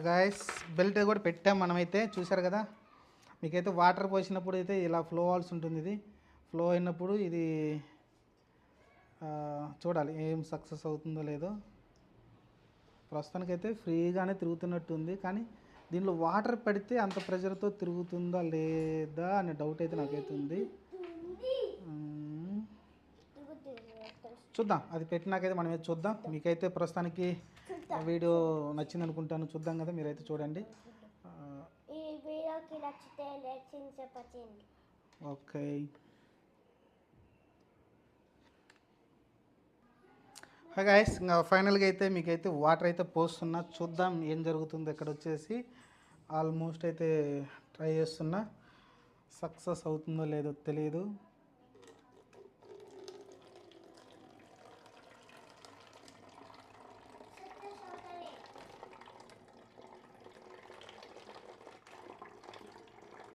Guys belt కూడా పెట్టాం మనమైతే, చూసారు కదా. మీకైతే వాటర్ పోసినప్పుడు అయితే ఇలా ఫ్లో అవ్వాల్సి ఉంటుంది. ఇది ఫ్లో అయినప్పుడు ఇది చూడాలి ఏం సక్సెస్ అవుతుందో లేదో. ప్రస్తుతానికైతే ఫ్రీగానే తిరుగుతున్నట్టు ఉంది, కానీ దీనిలో వాటర్ పడితే అంత ప్రెషర్తో తిరుగుతుందా లేదా అనే డౌట్ అయితే నాకైతే ఉంది. చూద్దాం, అది పెట్టినాకైతే మనం అయితే చూద్దాం. మీకైతే ప్రస్తుతానికి వీడియో నచ్చింది అనుకుంటాను, చూద్దాం కదా, మీరైతే చూడండి. ఓకే, గాయస్ ఇంకా ఫైనల్గా అయితే మీకైతే వాటర్ అయితే పోస్తున్నా, చూద్దాం ఏం జరుగుతుందో. ఇక్కడ వచ్చేసి ఆల్మోస్ట్ అయితే ట్రై చేస్తున్నా, సక్సెస్ అవుతుందో లేదో తెలియదు.